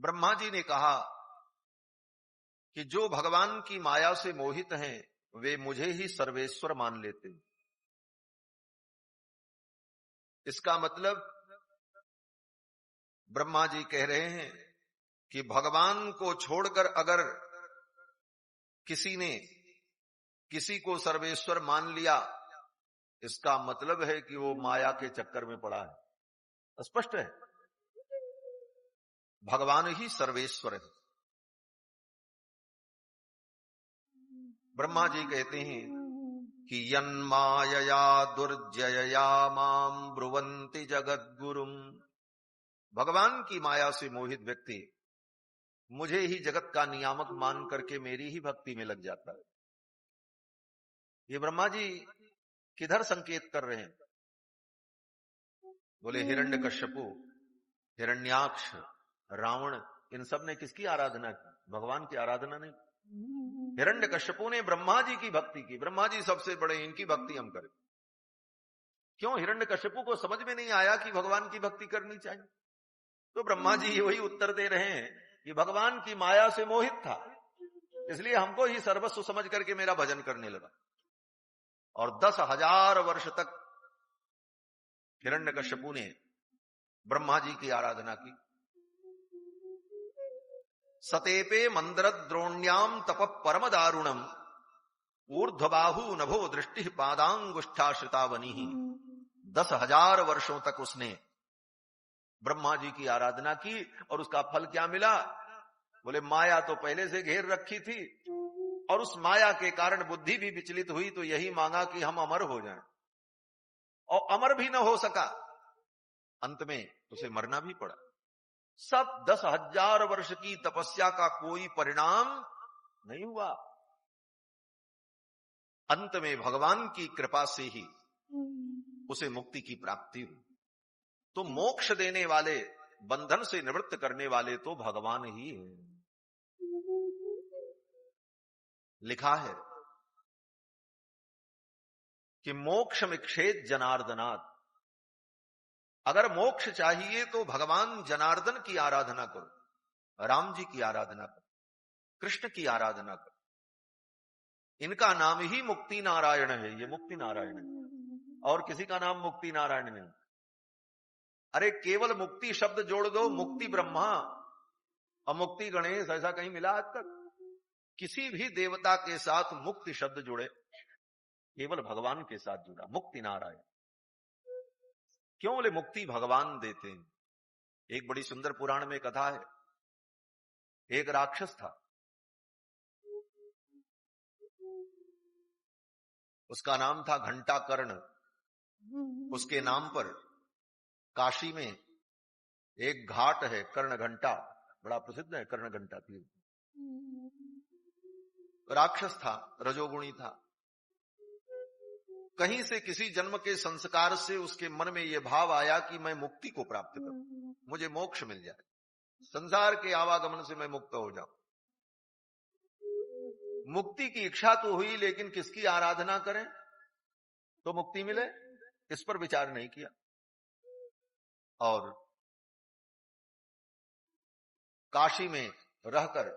ब्रह्मा जी ने कहा कि जो भगवान की माया से मोहित हैं वे मुझे ही सर्वेश्वर मान लेते हैं। इसका मतलब ब्रह्मा जी कह रहे हैं कि भगवान को छोड़कर अगर किसी ने किसी को सर्वेश्वर मान लिया, इसका मतलब है कि वो माया के चक्कर में पड़ा है। स्पष्ट है, भगवान ही सर्वेश्वर है। ब्रह्मा जी कहते हैं कि यन्मायया दुर्जयया माम ब्रुवन्ति जगद्गुरुम, भगवान की माया से मोहित व्यक्ति मुझे ही जगत का नियामक मान करके मेरी ही भक्ति में लग जाता है। ये ब्रह्मा जी किधर संकेत कर रहे हैं? बोले हिरण्यकश्यपु, हिरण्याक्ष, रावण, इन सब ने किसकी आराधना की? भगवान की आराधना नहीं। हिरण्यकश्यपु ने ब्रह्मा जी की भक्ति की। ब्रह्मा जी सबसे बड़े, इनकी भक्ति हम करें। क्यों? हिरण्यकश्यपु को समझ में नहीं आया कि भगवान की भक्ति करनी चाहिए। तो ब्रह्मा जी वही उत्तर दे रहे हैं कि भगवान की माया से मोहित था, इसलिए हमको ही सर्वस्व समझ करके मेरा भजन करने लगा। और 10,000 वर्ष तक हिरण्यकश्यपु ने ब्रह्मा जी की आराधना की। सतेपे मंदर द्रोण्याम तप परम दारुणम ऊर्ध्वबाहु नभो दृष्टि पादांगुष्ठाश्रितावनी। 10,000 वर्षों तक उसने ब्रह्मा जी की आराधना की और उसका फल क्या मिला? बोले माया तो पहले से घेर रखी थी और उस माया के कारण बुद्धि भी विचलित हुई, तो यही मांगा कि हम अमर हो जाएं, और अमर भी न हो सका, अंत में उसे मरना भी पड़ा। सब 10,000 वर्ष की तपस्या का कोई परिणाम नहीं हुआ। अंत में भगवान की कृपा से ही उसे मुक्ति की प्राप्ति हुई। तो मोक्ष देने वाले, बंधन से निवृत्त करने वाले तो भगवान ही है। लिखा है कि मोक्षमिक्षेत जनार्दनात्, अगर मोक्ष चाहिए तो भगवान जनार्दन की आराधना करो, राम जी की आराधना करो, कृष्ण की आराधना करो। इनका नाम ही मुक्ति नारायण है। ये मुक्ति नारायण है, और किसी का नाम मुक्ति नारायण नहीं। अरे केवल मुक्ति शब्द जोड़ दो, मुक्ति ब्रह्मा और मुक्ति गणेश, ऐसा कहीं मिला आज तक? किसी भी देवता के साथ मुक्ति शब्द जुड़े, केवल भगवान के साथ जुड़ा, मुक्ति नारायण। क्यों? बोले मुक्ति भगवान देते हैं। एक बड़ी सुंदर पुराण में कथा है, एक राक्षस था, उसका नाम था घंटाकर्ण। उसके नाम पर काशी में एक घाट है, कर्ण घंटा, बड़ा प्रसिद्ध है कर्ण घंटा तीर्थ। राक्षस था, रजोगुणी था। कहीं से किसी जन्म के संस्कार से उसके मन में यह भाव आया कि मैं मुक्ति को प्राप्त करूं, मुझे मोक्ष मिल जाए, संसार के आवागमन से मैं मुक्त हो जाऊं। मुक्ति की इच्छा तो हुई, लेकिन किसकी आराधना करें तो मुक्ति मिले, इस पर विचार नहीं किया और काशी में रहकर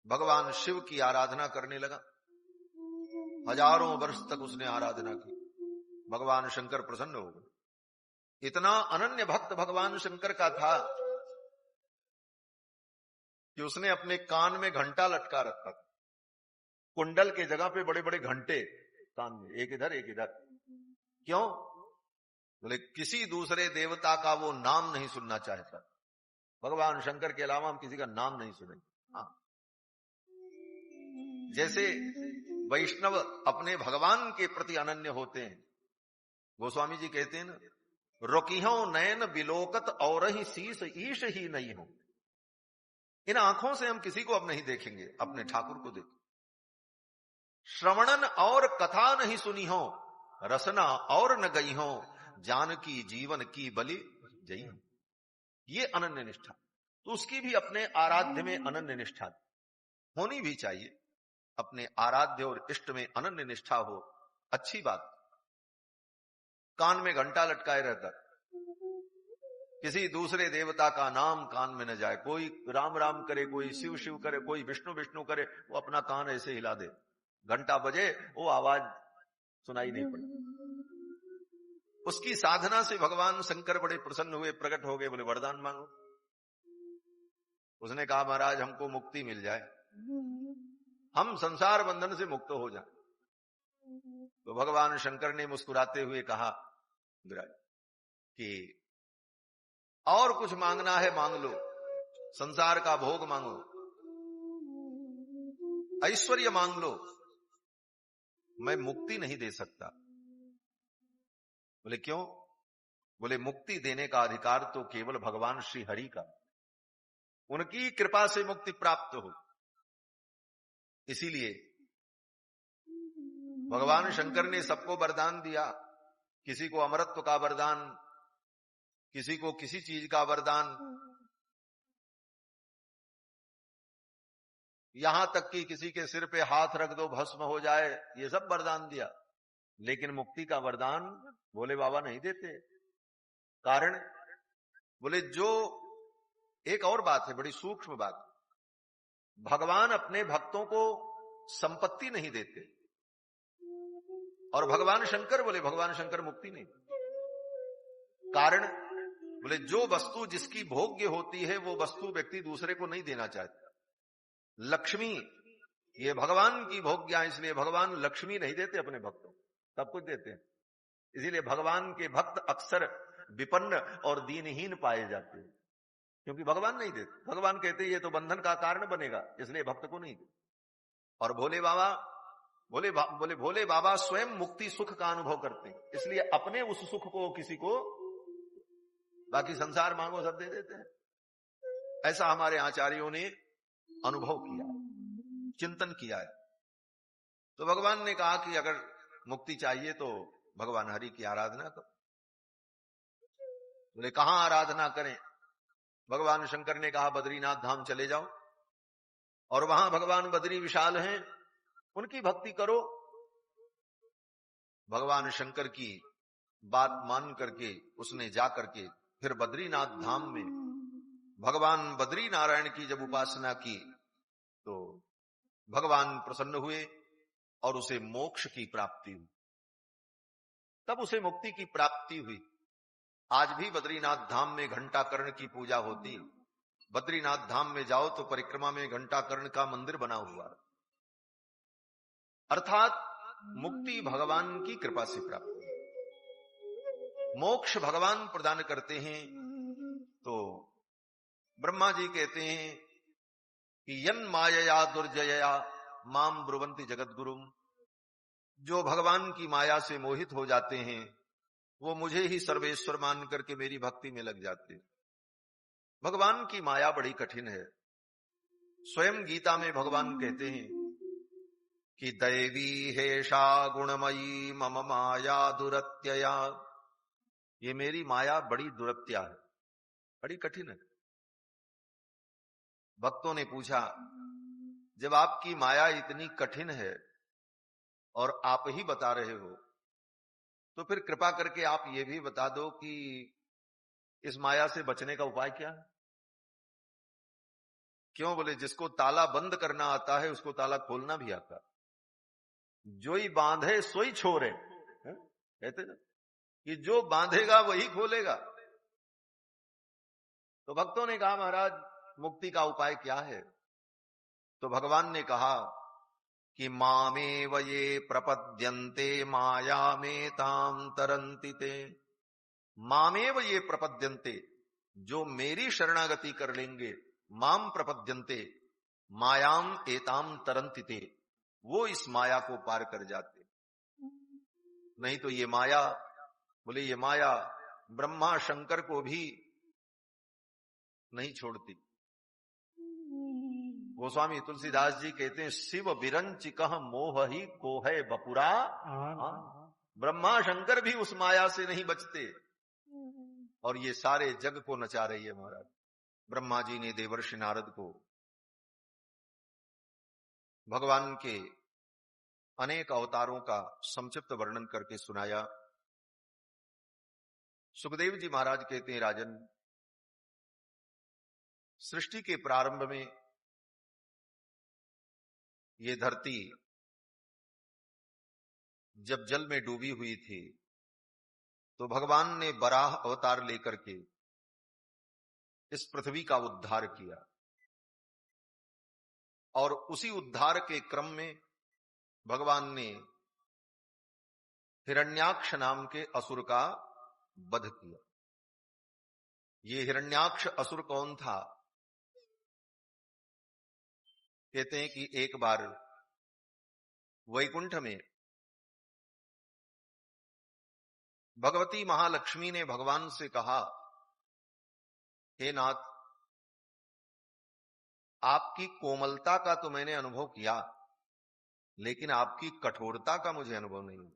भगवान शिव की आराधना करने लगा। हजारों वर्ष तक उसने आराधना की। भगवान शंकर प्रसन्न हो गए। इतना अनन्य भक्त भगवान शंकर का था कि उसने अपने कान में घंटा लटका रखा था। कुंडल के जगह पे बड़े बड़े घंटे कान में, एक इधर एक इधर। क्यों? बोले किसी दूसरे देवता का वो नाम नहीं सुनना चाहता। भगवान शंकर के अलावा हम किसी का नाम नहीं सुनेंगे। हाँ, जैसे वैष्णव अपने भगवान के प्रति अनन्य होते हैं। गोस्वामी जी कहते हैं ना, रोकिहो नयन बिलोकत और ही शीश ईश ही नहीं हो। इन आंखों से हम किसी को अब नहीं देखेंगे, अपने ठाकुर को देखें। श्रवणन और कथा नहीं सुनी हो, रसना और न गई हो, जानकी जीवन की बलि जई हो। ये अनन्य निष्ठा, तो उसकी भी अपने आराध्य में अनन्य निष्ठा होनी भी चाहिए। अपने आराध्य और इष्ट में अनन्य निष्ठा हो, अच्छी बात। कान में घंटा लटकाए रहता, किसी दूसरे देवता का नाम कान में न जाए। कोई राम राम करे, कोई शिव शिव करे, कोई विष्णु विष्णु करे, वो अपना कान ऐसे हिला दे, घंटा बजे वो आवाज सुनाई नहीं पड़ी। उसकी साधना से भगवान शंकर बड़े प्रसन्न हुए, प्रकट हो गए, बोले वरदान मांगो। उसने कहा महाराज हमको मुक्ति मिल जाए, हम संसार बंधन से मुक्त हो जाए। तो भगवान शंकर ने मुस्कुराते हुए कहा कि और कुछ मांगना है मांग लो, संसार का भोग मांगो, ऐश्वर्य मांग लो, मैं मुक्ति नहीं दे सकता। बोले क्यों? बोले मुक्ति देने का अधिकार तो केवल भगवान श्री हरि का, उनकी कृपा से मुक्ति प्राप्त हो। इसीलिए भगवान शंकर ने सबको वरदान दिया, किसी को अमरत्व का वरदान, किसी को किसी चीज का वरदान, यहां तक कि किसी के सिर पे हाथ रख दो भस्म हो जाए, ये सब वरदान दिया। लेकिन मुक्ति का वरदान भोले बाबा नहीं देते। कारण बोले जो एक और बात है, बड़ी सूक्ष्म बात, भगवान अपने भक्तों को संपत्ति नहीं देते, और भगवान शंकर बोले भगवान शंकर मुक्ति नहीं देते। कारण बोले जो वस्तु जिसकी भोग्य होती है वो वस्तु व्यक्ति दूसरे को नहीं देना चाहता। लक्ष्मी ये भगवान की भोग्या, इसलिए भगवान लक्ष्मी नहीं देते अपने भक्तों, सब कुछ देते हैं। इसीलिए भगवान के भक्त अक्सर विपन्न और दीनहीन पाए जाते हैं, क्योंकि भगवान नहीं देते। भगवान कहते हैं ये तो बंधन का कारण बनेगा, इसलिए भक्त को नहीं देते। और भोले बाबा स्वयं मुक्ति सुख का अनुभव करते हैं, इसलिए अपने उस सुख को किसी को, बाकी संसार मांगो सब दे देते हैं। ऐसा हमारे आचार्यों ने अनुभव किया, चिंतन किया है। तो भगवान ने कहा कि अगर मुक्ति चाहिए तो भगवान हरि की आराधना करो। बोले कहां आराधना करें? भगवान शंकर ने कहा बद्रीनाथ धाम चले जाओ, और वहां भगवान बद्री विशाल हैं, उनकी भक्ति करो। भगवान शंकर की बात मान करके उसने जा करके फिर बद्रीनाथ धाम में भगवान बद्री नारायण की जब उपासना की तो भगवान प्रसन्न हुए और उसे मोक्ष की प्राप्ति हुई, तब उसे मुक्ति की प्राप्ति हुई। आज भी बद्रीनाथ धाम में घंटाकर्ण की पूजा होती। बद्रीनाथ धाम में जाओ तो परिक्रमा में घंटाकर्ण का मंदिर बना हुआ, अर्थात मुक्ति भगवान की कृपा से प्राप्त है। मोक्ष भगवान प्रदान करते हैं। तो ब्रह्मा जी कहते हैं कि यन मायया दुर्जया माम ब्रुवंति जगद्गुरुम, जो भगवान की माया से मोहित हो जाते हैं वो मुझे ही सर्वेश्वर मान करके मेरी भक्ति में लग जाते हैं। भगवान की माया बड़ी कठिन है। स्वयं गीता में भगवान कहते हैं कि दैवी हेषा गुणमयी मम माया दुरत्यया, ये मेरी माया बड़ी दुरत्या है, बड़ी कठिन है। भक्तों ने पूछा जब आपकी माया इतनी कठिन है और आप ही बता रहे हो, तो फिर कृपा करके आप ये भी बता दो कि इस माया से बचने का उपाय क्या है? क्यों? बोले जिसको ताला बंद करना आता है उसको ताला खोलना भी आता। जो ही बांधे सोई छोरे, कहते ना कि जो बांधेगा वही खोलेगा। तो भक्तों ने कहा महाराज मुक्ति का उपाय क्या है? तो भगवान ने कहा कि मामेव ये प्रपद्यन्ते माया में ताम तरन्ति ते, मामेव ये प्रपद्यन्ते, जो मेरी शरणागति कर लेंगे, माम प्रपद्यन्ते मायाम एताम तरन्ति ते, वो इस माया को पार कर जाते। नहीं तो ये माया, बोले ये माया ब्रह्मा शंकर को भी नहीं छोड़ती। गोस्वामी तुलसीदास जी कहते हैं शिव बिरंच कह मोह ही को है बपुरा। ब्रह्मा शंकर भी उस माया से नहीं बचते, और ये सारे जग को नचा रही है महाराज। ब्रह्मा जी ने देवर्षि नारद को भगवान के अनेक अवतारों का संक्षिप्त वर्णन करके सुनाया। सुखदेव जी महाराज कहते हैं राजन, सृष्टि के प्रारंभ में ये धरती जब जल में डूबी हुई थी तो भगवान ने बराह अवतार लेकर के इस पृथ्वी का उद्धार किया, और उसी उद्धार के क्रम में भगवान ने हिरण्याक्ष नाम के असुर का वध किया। ये हिरण्याक्ष असुर कौन था? कहते हैं कि एक बार वैकुंठ में भगवती महालक्ष्मी ने भगवान से कहा, हे नाथ, आपकी कोमलता का तो मैंने अनुभव किया, लेकिन आपकी कठोरता का मुझे अनुभव नहीं।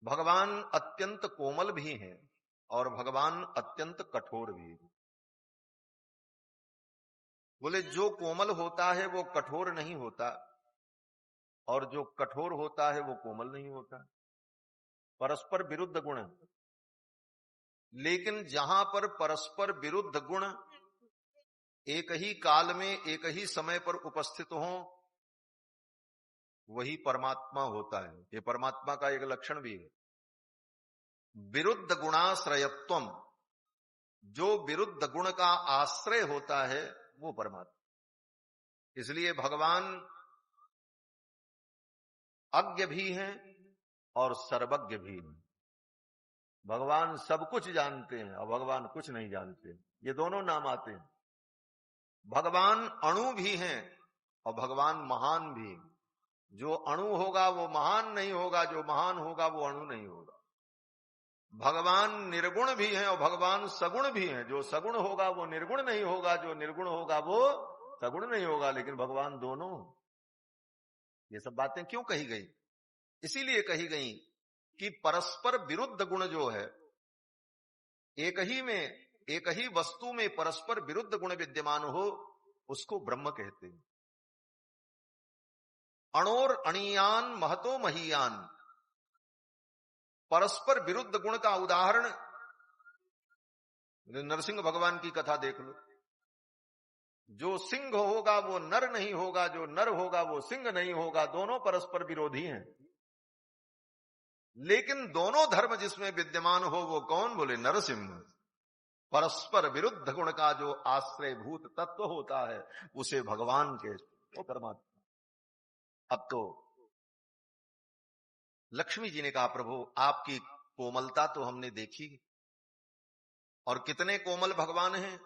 भगवान अत्यंत कोमल भी हैं और भगवान अत्यंत कठोर भी हैं। बोले जो कोमल होता है वो कठोर नहीं होता, और जो कठोर होता है वो कोमल नहीं होता। परस्पर विरुद्ध गुण। लेकिन जहां पर परस्पर विरुद्ध गुण एक ही काल में एक ही समय पर उपस्थित हो, वही परमात्मा होता है। ये परमात्मा का एक लक्षण भी है, विरुद्ध गुणाश्रयत्वम। जो विरुद्ध गुण का आश्रय होता है वो परमात्मा। इसलिए भगवान अज्ञ भी हैं और सर्वज्ञ भी हैं। भगवान सब कुछ जानते हैं और भगवान कुछ नहीं जानते, ये दोनों नाम आते हैं। भगवान अणु भी हैं और भगवान महान भी। जो अणु होगा वो महान नहीं होगा, जो महान होगा वो अणु नहीं होगा। भगवान निर्गुण भी हैं और भगवान सगुण भी हैं। जो सगुण होगा वो निर्गुण नहीं होगा, जो निर्गुण होगा वो सगुण नहीं होगा, लेकिन भगवान दोनों। ये सब बातें क्यों कही गई? इसीलिए कही गई कि परस्पर विरुद्ध गुण जो है, एक ही में एक ही वस्तु में परस्पर विरुद्ध गुण विद्यमान हो, उसको ब्रह्म कहते हैं। अणोर अणियान महतो महीयान। परस्पर विरुद्ध गुण का उदाहरण नरसिंह भगवान की कथा देख लो। जो सिंह होगा वो नर नहीं होगा, जो नर होगा वो सिंह नहीं होगा। दोनों परस्पर विरोधी हैं, लेकिन दोनों धर्म जिसमें विद्यमान हो वो कौन? बोले नरसिंह। परस्पर विरुद्ध गुण का जो आश्रयभूत तत्व होता है उसे भगवान के वो परमात्मा। अब तो लक्ष्मी जी ने कहा, प्रभु आपकी कोमलता तो हमने देखी, और कितने कोमल भगवान हैं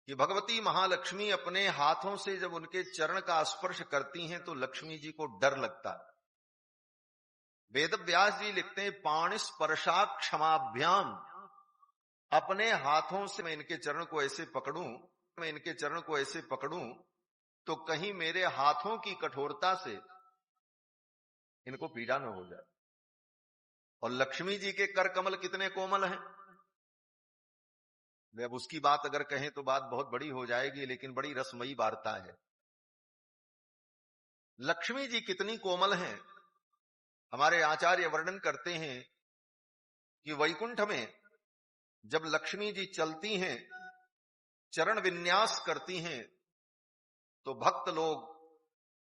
कि भगवती महालक्ष्मी अपने हाथों से जब उनके चरण का स्पर्श करती हैं तो लक्ष्मी जी को डर लगता है। वेद व्यास जी लिखते हैं, पाणि स्पर्शा क्षमाभ्याम। अपने हाथों से मैं इनके चरण को ऐसे पकड़ूं तो कहीं मेरे हाथों की कठोरता से इनको पीड़ा न हो जाए। और लक्ष्मी जी के कर कमल कितने कोमल हैं। अब उसकी बात अगर कहें तो बात बहुत बड़ी हो जाएगी, लेकिन बड़ी रसमयी वार्ता है। लक्ष्मी जी कितनी कोमल हैं। हमारे आचार्य वर्णन करते हैं कि वैकुंठ में जब लक्ष्मी जी चलती हैं, चरण विन्यास करती हैं, तो भक्त लोग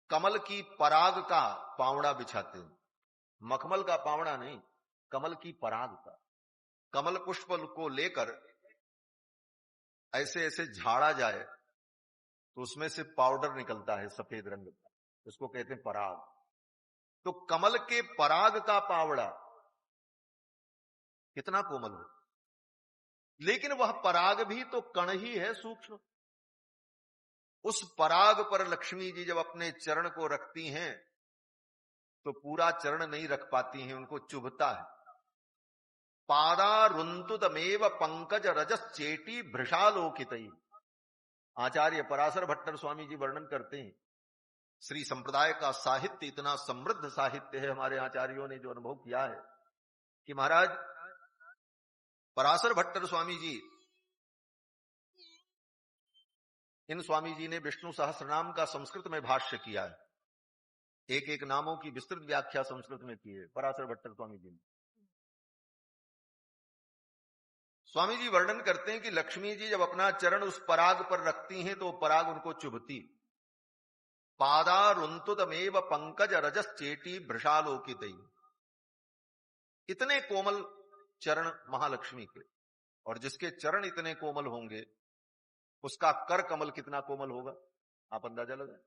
कमल की पराग का पावड़ा बिछाते हैं। मखमल का पावड़ा नहीं, कमल की पराग का। कमल पुष्प को लेकर ऐसे ऐसे झाड़ा जाए तो उसमें से पाउडर निकलता है सफेद रंग का, इसको कहते हैं पराग। तो कमल के पराग का पावड़ा कितना कोमल है, लेकिन वह पराग भी तो कण ही है, सूक्ष्म। उस पराग पर लक्ष्मी जी जब अपने चरण को रखती हैं तो पूरा चरण नहीं रख पाती हैं, उनको चुभता है। पादारुंतुतमेव पंकज रजस चेटी भृषालोकितई। आचार्य पराशर भट्टर स्वामी जी वर्णन करते हैं, श्री संप्रदाय का साहित्य इतना समृद्ध साहित्य है, हमारे आचार्यों ने जो अनुभव किया है कि महाराज पराशर भट्टर स्वामी जी, इन स्वामी जी ने विष्णु सहस्रनाम का संस्कृत में भाष्य किया है। एक एक नामों की विस्तृत व्याख्या संस्कृत में की है पराशर भट्टर स्वामी जी ने। स्वामी जी वर्णन करते हैं कि लक्ष्मी जी जब अपना चरण उस पराग पर रखती हैं तो पराग उनको चुभती। पादारुंतुतमेव पंकज रजस चेटी भृषालोकित, इतने कोमल चरण महालक्ष्मी के, और जिसके चरण इतने कोमल होंगे उसका कर कमल कितना कोमल होगा, आप अंदाजा लगाएं।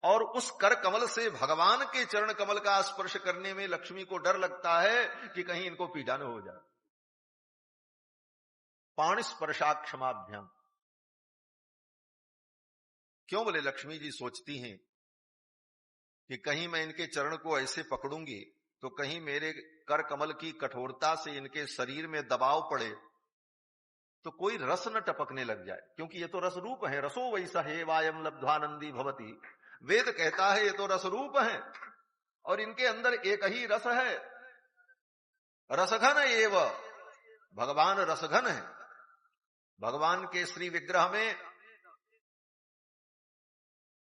और उस कर कमल से भगवान के चरण कमल का स्पर्श करने में लक्ष्मी को डर लगता है कि कहीं इनको पीड़ा न हो जाए। पाणि स्पर्शा क्षमाभ्याम, क्यों बोले लक्ष्मी जी सोचती हैं कि कहीं मैं इनके चरण को ऐसे पकड़ूंगी तो कहीं मेरे कर कमल की कठोरता से इनके शरीर में दबाव पड़े तो कोई रस न टपकने लग जाए, क्योंकि ये तो रस रूप है। रसो वैसा है वायम लब्ध्वानंदी भवती, वेद कहता है ये तो रस रूप है और इनके अंदर एक ही रस है, रसघन एव, भगवान रसघन है। भगवान के श्री विग्रह में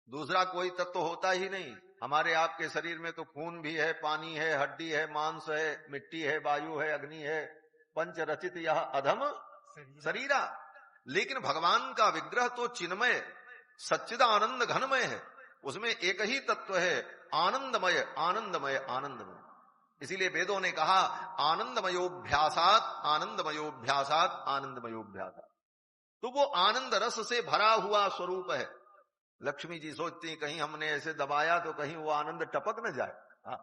दूसरा कोई तत्व होता ही नहीं। हमारे आपके शरीर में तो खून भी है, पानी है, हड्डी है, मांस है, मिट्टी है, वायु है, अग्नि है, पंच रचित यह अधम शरीरा। लेकिन भगवान का विग्रह तो चिन्मय सच्चिदानंद घनमय है, उसमें एक ही तत्व है, आनंदमय आनंदमय आनंदमय। इसीलिए वेदों ने कहा आनंदमयोभ्यासात आनंदमयोभ्यासात आनंदमयोभ्यासात, तो वो आनंद रस से भरा हुआ स्वरूप है। लक्ष्मी जी सोचती हैं कहीं हमने ऐसे दबाया तो कहीं वो आनंद टपक न जाए, हाँ,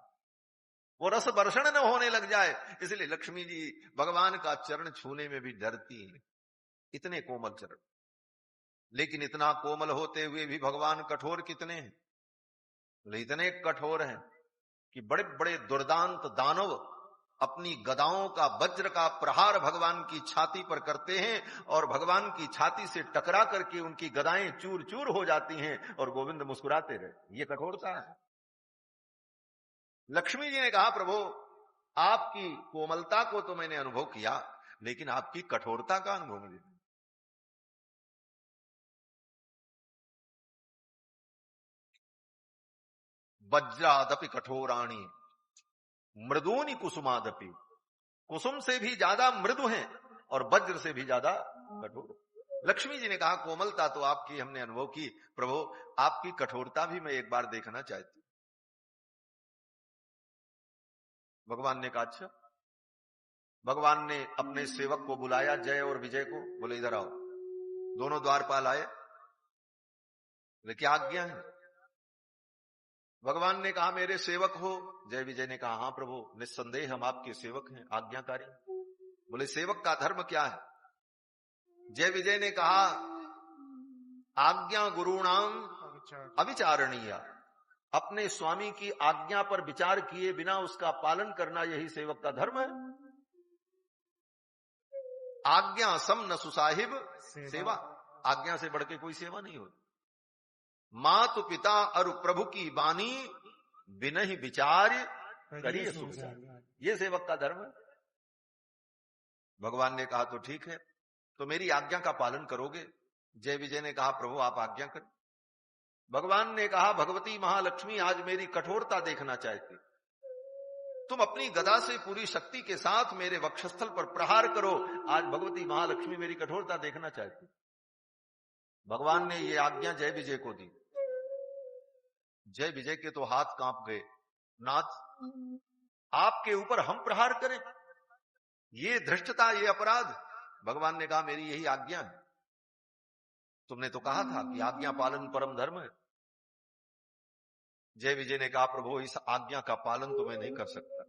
वो रस वर्षण न होने लग जाए। इसलिए लक्ष्मी जी भगवान का चरण छूने में भी डरती हैं, इतने कोमल चरण। लेकिन इतना कोमल होते हुए भी भगवान कठोर कितने हैं, इतने कठोर हैं कि बड़े बड़े दुर्दांत दानव अपनी गदाओं का वज्र का प्रहार भगवान की छाती पर करते हैं और भगवान की छाती से टकरा करके उनकी गदाएं चूर चूर हो जाती हैं और गोविंद मुस्कुराते रहे। ये कठोरता है। लक्ष्मी जी ने कहा प्रभु आपकी कोमलता को तो मैंने अनुभव किया, लेकिन आपकी कठोरता का अनुभव मुझे नहीं। वज्रादपि कठोराणी मृदूनि कुसुमादपि, कुसुम से भी ज्यादा मृदु हैं और वज्र से भी ज्यादा कठोर। लक्ष्मी जी ने कहा कोमलता तो आपकी हमने अनुभव की, प्रभु आपकी कठोरता भी मैं एक बार देखना चाहती। भगवान ने कहा अच्छा। भगवान ने अपने सेवक को बुलाया, जय और विजय को, बोले इधर आओ। दोनों द्वारपाल आए, बोले क्या आज्ञा है। भगवान ने कहा मेरे सेवक हो। जय विजय ने कहा हाँ प्रभु निस्संदेह हम आपके सेवक हैं, आज्ञाकारी। बोले सेवक का धर्म क्या है। जय विजय ने कहा आज्ञा गुरुणाम अविचारणीय, अपने स्वामी की आज्ञा पर विचार किए बिना उसका पालन करना यही सेवक का धर्म है। आज्ञा सम न सुसाहिब सेवा, आज्ञा से बढ़ के कोई सेवा नहीं होती। मातु पिता और प्रभु की वाणी बिनहि विचार करिए सुविचार, ये सेवक का धर्म है। भगवान ने कहा तो ठीक है, तो मेरी आज्ञा का पालन करोगे। जय विजय ने कहा प्रभु आप आज्ञा करें। भगवान ने कहा भगवती महालक्ष्मी आज मेरी कठोरता देखना चाहती, तुम अपनी गदा से पूरी शक्ति के साथ मेरे वक्षस्थल पर प्रहार करो। आज भगवती महालक्ष्मी मेरी कठोरता देखना चाहती। भगवान ने ये आज्ञा जय विजय को दी। जय विजय के तो हाथ कांप गए, नाथ आपके ऊपर हम प्रहार करें, ये धृष्टता, ये अपराध। भगवान ने कहा मेरी यही आज्ञा है, तुमने तो कहा था कि आज्ञा पालन परम धर्म है। जय विजय ने कहा प्रभु इस आज्ञा का पालन तो मैं नहीं कर सकता।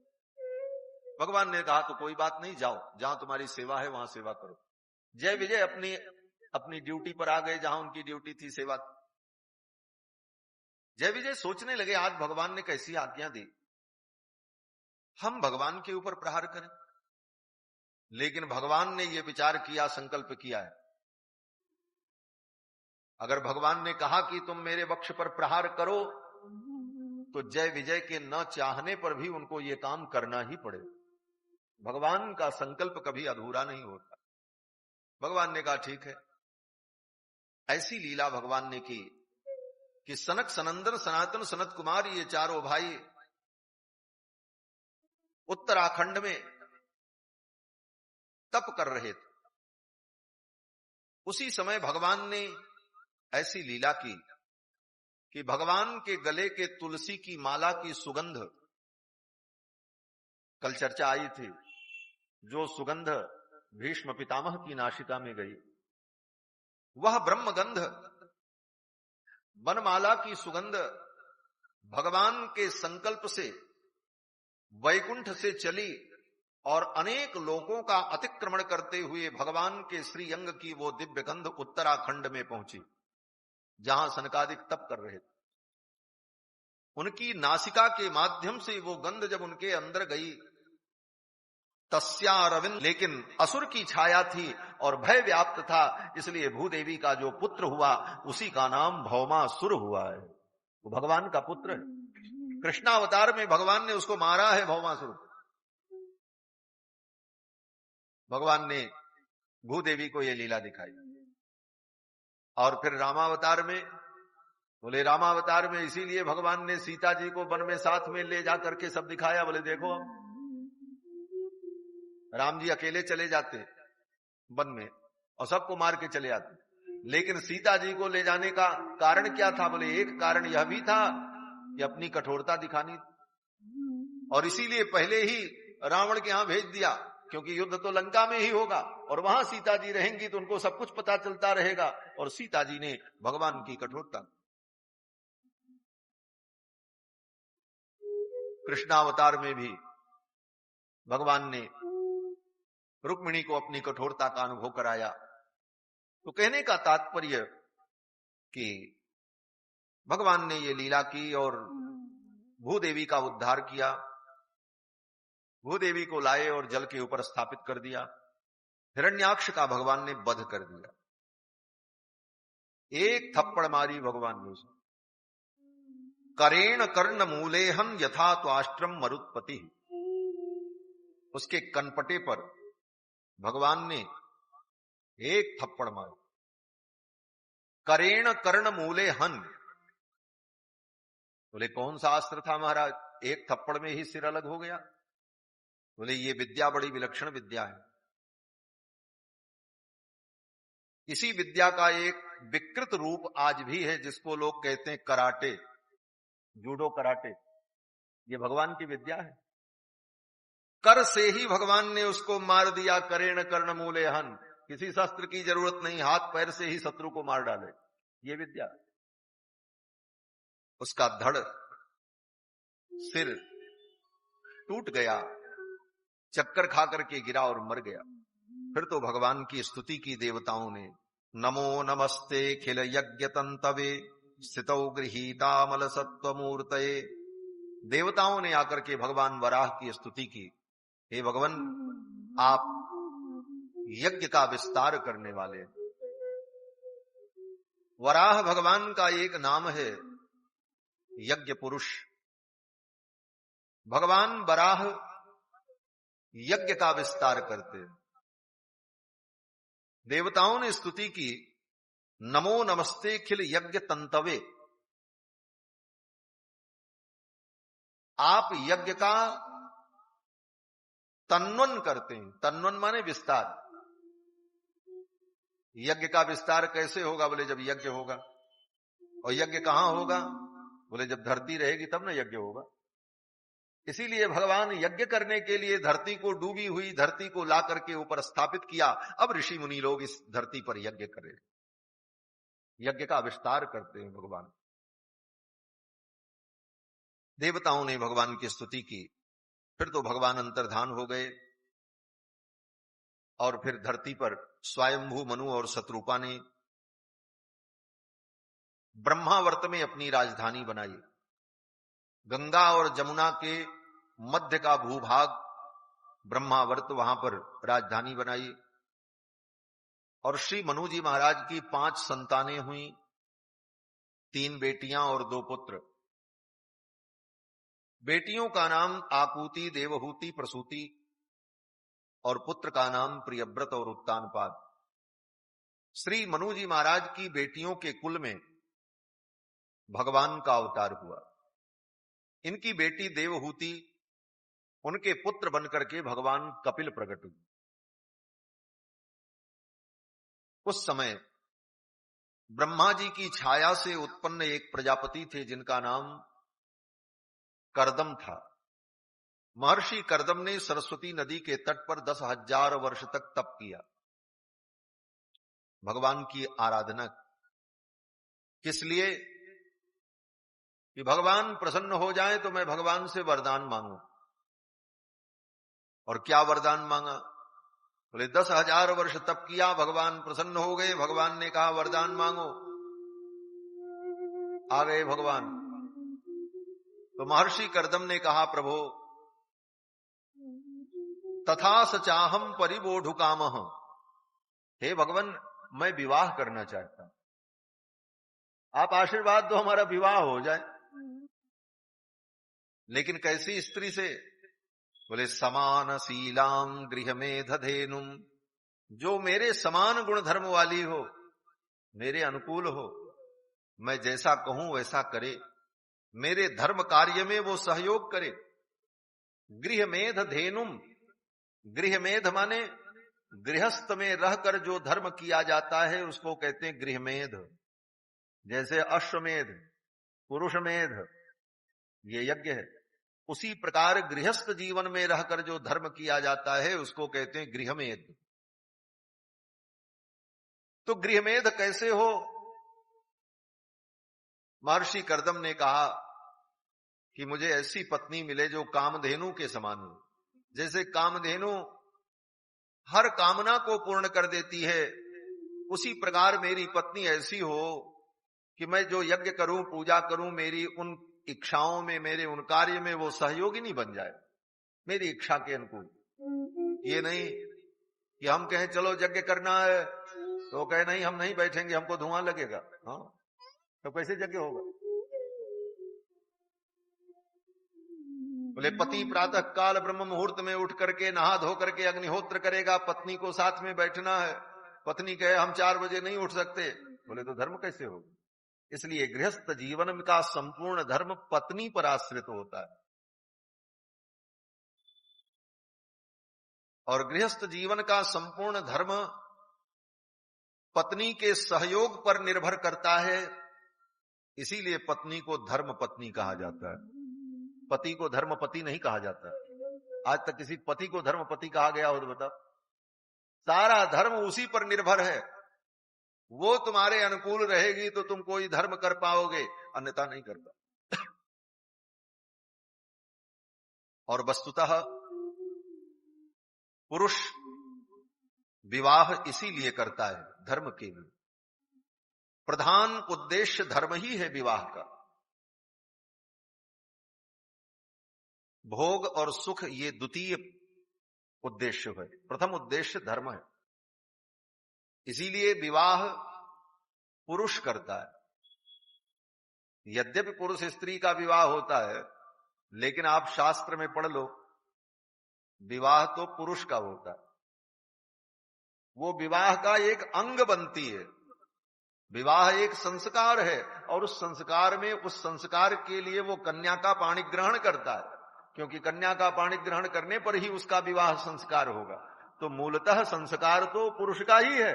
भगवान ने कहा तो कोई बात नहीं, जाओ जहां तुम्हारी सेवा है वहां सेवा करो। जय विजय अपनी ड्यूटी पर आ गए, जहां उनकी ड्यूटी थी सेवा। जय विजय सोचने लगे आज भगवान ने कैसी आज्ञा दी, हम भगवान के ऊपर प्रहार करें। लेकिन भगवान ने यह विचार किया, संकल्प किया है, अगर भगवान ने कहा कि तुम मेरे वक्ष पर प्रहार करो तो जय विजय के न चाहने पर भी उनको ये काम करना ही पड़े। भगवान का संकल्प कभी अधूरा नहीं होता। भगवान ने कहा ठीक है। ऐसी लीला भगवान ने की कि सनक सनंदन सनातन सनत कुमार ये चारों भाई उत्तराखंड में तप कर रहे थे। उसी समय भगवान ने ऐसी लीला की कि भगवान के गले के तुलसी की माला की सुगंध, कल चर्चा आई थी, जो सुगंध भीष्म पितामह की नासिका में गई, वह ब्रह्मगंध, वनमाला की सुगंध भगवान के संकल्प से वैकुंठ से चली और अनेक लोकों का अतिक्रमण करते हुए भगवान के श्री अंग की वो दिव्य गंध उत्तराखंड में पहुंची, जहां सनकादिक तप कर रहे थे। उनकी नासिका के माध्यम से वो गंध जब उनके अंदर गई, तस्या रविंद, लेकिन असुर की छाया थी और भय व्याप्त था, इसलिए भूदेवी का जो पुत्र हुआ उसी का नाम भौमासुर हुआ है। वो भगवान का पुत्र है। कृष्णावतार में भगवान ने उसको मारा है, भौमासुर। भगवान ने भूदेवी को ये लीला दिखाई। और फिर रामावतार में, बोले रामावतार में इसीलिए भगवान ने सीता जी को वन में साथ में ले जाकर के सब दिखाया। बोले देखो, राम जी अकेले चले जाते वन में और सबको मार के चले आते, लेकिन सीता जी को ले जाने का कारण क्या था? बोले एक कारण यह भी था कि अपनी कठोरता दिखानी, और इसीलिए पहले ही रावण के यहां भेज दिया, क्योंकि युद्ध तो लंका में ही होगा और वहां सीता जी रहेंगी तो उनको सब कुछ पता चलता रहेगा। और सीता जी ने भगवान की कठोरता, कृष्णावतार में भी भगवान ने रुक्मिणी को अपनी कठोरता का अनुभव कराया। तो कहने का तात्पर्य कि भगवान ने ये लीला की और भूदेवी का उद्धार किया। भूदेवी को लाए और जल के ऊपर स्थापित कर दिया। हिरण्याक्ष का भगवान ने वध कर दिया। एक थप्पड़ मारी भगवान ने उसे। करेण कर्ण मूलेहन यथा त्वाष्ट्रम मरुत्पति, उसके कनपटे पर भगवान ने एक थप्पड़ मारा। करेण कर्ण मूले हन, बोले कौन सा अस्त्र था महाराज, एक थप्पड़ में ही सिर अलग हो गया? बोले ये विद्या बड़ी विलक्षण विद्या है। इसी विद्या का एक विकृत रूप आज भी है, जिसको लोग कहते हैं कराटे, जूडो कराटे। ये भगवान की विद्या है। कर से ही भगवान ने उसको मार दिया। करेण कर्ण मूले हन, किसी शस्त्र की जरूरत नहीं, हाथ पैर से ही शत्रु को मार डाले, ये विद्या। उसका धड़ सिर टूट गया, चक्कर खा करके गिरा और मर गया। फिर तो भगवान की स्तुति की देवताओं ने। नमो नमस्ते खिल यज्ञ तंतवे स्थितौ गृहीतामल सत्वमूर्तये। देवताओं ने आकर के भगवान वराह की स्तुति की। हे भगवान, आप यज्ञ का विस्तार करने वाले। वराह भगवान का एक नाम है, यज्ञ पुरुष। भगवान वराह यज्ञ का विस्तार करते। देवताओं ने स्तुति की, नमो नमस्ते खिल यज्ञ तंतवे, आप यज्ञ का तन्वन करते हैं। तन्वन माने विस्तार। यज्ञ का विस्तार कैसे होगा? बोले जब यज्ञ होगा। और यज्ञ कहां होगा? बोले जब धरती रहेगी तब ना यज्ञ होगा। इसीलिए भगवान यज्ञ करने के लिए धरती को, डूबी हुई धरती को ला करके ऊपर स्थापित किया। अब ऋषि मुनि लोग इस धरती पर यज्ञ करें, यज्ञ का विस्तार करते हैं भगवान। देवताओं ने भगवान की स्तुति की। फिर तो भगवान अंतर्धान हो गए और फिर धरती पर स्वयंभू मनु और शत्रुपा ने ब्रह्मावर्त में अपनी राजधानी बनाई। गंगा और जमुना के मध्य का भूभाग ब्रह्मावर्त, वहां पर राजधानी बनाई। और श्री मनु जी महाराज की 5 संतानें हुई, 3 बेटियां और 2 पुत्र। बेटियों का नाम आकूति, देवहूति, प्रसूति और पुत्र का नाम प्रियव्रत और उत्तानपाद। श्री मनु जी महाराज की बेटियों के कुल में भगवान का अवतार हुआ। इनकी बेटी देवहूति, उनके पुत्र बनकर के भगवान कपिल प्रकट हुए। उस समय ब्रह्मा जी की छाया से उत्पन्न एक प्रजापति थे जिनका नाम कर्दम था। महर्षि कर्दम ने सरस्वती नदी के तट पर 10,000 वर्ष तक तप किया, भगवान की आराधना। किस लिए? कि भगवान प्रसन्न हो जाए तो मैं भगवान से वरदान मांगू। और क्या वरदान मांगा? बोले 10,000 वर्ष तप किया, भगवान प्रसन्न हो गए। भगवान ने कहा वरदान मांगो। आ गए भगवान। तो महर्षि कर्दम ने कहा प्रभो तथा सचाहम परिबोधु कामः। हे भगवान, मैं विवाह करना चाहता हूं, आप आशीर्वाद दो हमारा विवाह हो जाए। लेकिन कैसी स्त्री से? बोले समान शीलाम गृह में धेनुम, जो मेरे समान गुण धर्म वाली हो, मेरे अनुकूल हो, मैं जैसा कहूं वैसा करे, मेरे धर्म कार्य में वो सहयोग करे। गृह मेध धेनुम, गृह मेध माने गृहस्थ में रहकर जो धर्म किया जाता है उसको कहते हैं गृहमेध। जैसे अश्वमेध, पुरुषमेध ये यज्ञ है, उसी प्रकार गृहस्थ जीवन में रहकर जो धर्म किया जाता है उसको कहते हैं गृहमेध। तो गृहमेध कैसे हो? महर्षि कर्दम ने कहा कि मुझे ऐसी पत्नी मिले जो कामधेनु के समान हो। जैसे कामधेनु हर कामना को पूर्ण कर देती है, उसी प्रकार मेरी पत्नी ऐसी हो कि मैं जो यज्ञ करूं, पूजा करूं, मेरी उन इच्छाओं में, मेरे उन कार्य में वो सहयोगिनी बन जाए, मेरी इच्छा के अनुकूल। ये नहीं कि हम कहें चलो यज्ञ करना है तो कहे नहीं हम नहीं बैठेंगे, हमको धुआं लगेगा। हाँ, तो कैसे यज्ञ होगा? बोले पति प्रातः काल ब्रह्म मुहूर्त में उठ करके नहा धो करके अग्निहोत्र करेगा, पत्नी को साथ में बैठना है। पत्नी कहे हम 4 बजे नहीं उठ सकते, बोले तो धर्म कैसे होगा? इसलिए गृहस्थ जीवन का संपूर्ण धर्म पत्नी पर आश्रित होता है, और गृहस्थ जीवन का संपूर्ण धर्म पत्नी के सहयोग पर निर्भर करता है। इसीलिए पत्नी को धर्म पत्नी कहा जाता है, पति को धर्मपति नहीं कहा जाता। आज तक किसी पति को धर्मपति कहा गया हो तो बताओ? सारा धर्म उसी पर निर्भर है, वो तुम्हारे अनुकूल रहेगी तो तुम कोई धर्म कर पाओगे, अन्यथा नहीं कर पाओगे। और वस्तुतः पुरुष विवाह इसीलिए करता है, धर्म के लिए। प्रधान उद्देश्य धर्म ही है विवाह का। भोग और सुख ये द्वितीय उद्देश्य है, प्रथम उद्देश्य धर्म है। इसीलिए विवाह पुरुष करता है। यद्यपि पुरुष स्त्री का विवाह होता है, लेकिन आप शास्त्र में पढ़ लो, विवाह तो पुरुष का होता है। वो विवाह का एक अंग बनती है। विवाह एक संस्कार है, और उस संस्कार में, उस संस्कार के लिए वो कन्या का पाणी ग्रहण करता है, क्योंकि कन्या का पाणी ग्रहण करने पर ही उसका विवाह संस्कार होगा। तो मूलतः संस्कार तो पुरुष का ही है।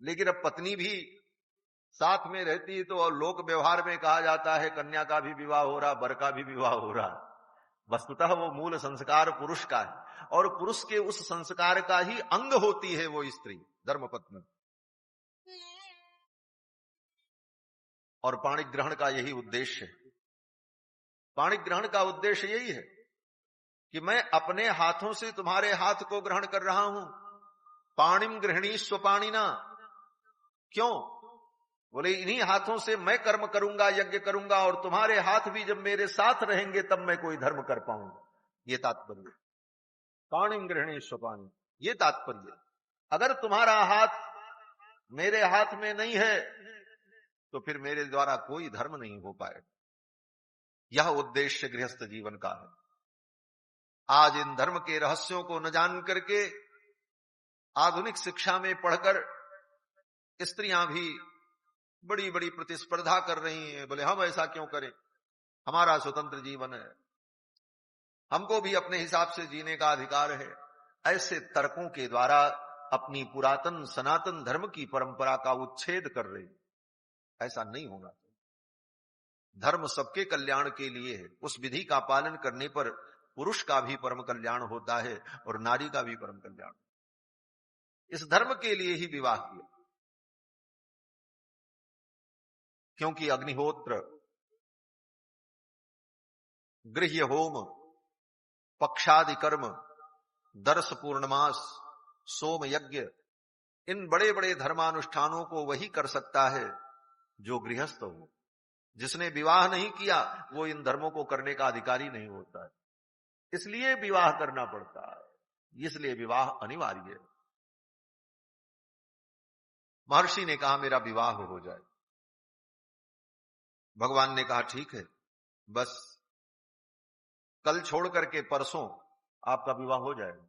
लेकिन अब पत्नी भी साथ में रहती है तो लोक व्यवहार में कहा जाता है कन्या का भी विवाह हो रहा, वर का भी विवाह हो रहा। वस्तुतः वो मूल संस्कार पुरुष का है, और पुरुष के उस संस्कार का ही अंग होती है वो स्त्री, धर्मपत्नी। और पाणी ग्रहण का यही उद्देश्य है। पाणी ग्रहण का उद्देश्य यही है कि मैं अपने हाथों से तुम्हारे हाथ को ग्रहण कर रहा हूं। पाणिम गृहणी स्वपाणिना। क्यों? बोले इन्हीं हाथों से मैं कर्म करूंगा, यज्ञ करूंगा, और तुम्हारे हाथ भी जब मेरे साथ रहेंगे तब मैं कोई धर्म कर पाऊंगा। ये तात्पर्य, पाणिम गृहणी स्वपाणि, ये तात्पर्य। अगर तुम्हारा हाथ मेरे हाथ में नहीं है तो फिर मेरे द्वारा कोई धर्म नहीं हो पाएगा। यह उद्देश्य गृहस्थ जीवन का है। आज इन धर्म के रहस्यों को न जान करके आधुनिक शिक्षा में पढ़कर स्त्रियां भी बड़ी बड़ी प्रतिस्पर्धा कर रही हैं। बोले हम ऐसा क्यों करें, हमारा स्वतंत्र जीवन है, हमको भी अपने हिसाब से जीने का अधिकार है। ऐसे तर्कों के द्वारा अपनी पुरातन सनातन धर्म की परंपरा का उच्छेद कर रहे। ऐसा नहीं होना चाहिए। धर्म सबके कल्याण के लिए है। उस विधि का पालन करने पर पुरुष का भी परम कल्याण होता है और नारी का भी परम कल्याण। इस धर्म के लिए ही विवाह किया, क्योंकि अग्निहोत्र, गृह्य होम, पक्षादि कर्म, दर्श पूर्णमास, सोम यज्ञ, इन बड़े बड़े धर्मानुष्ठानों को वही कर सकता है जो गृहस्थ हो। जिसने विवाह नहीं किया वो इन धर्मों को करने का अधिकारी नहीं होता है। इसलिए विवाह करना पड़ता है, इसलिए विवाह अनिवार्य है। महर्षि ने कहा मेरा विवाह हो जाए। भगवान ने कहा ठीक है, बस कल छोड़ करके परसों आपका विवाह हो जाएगा।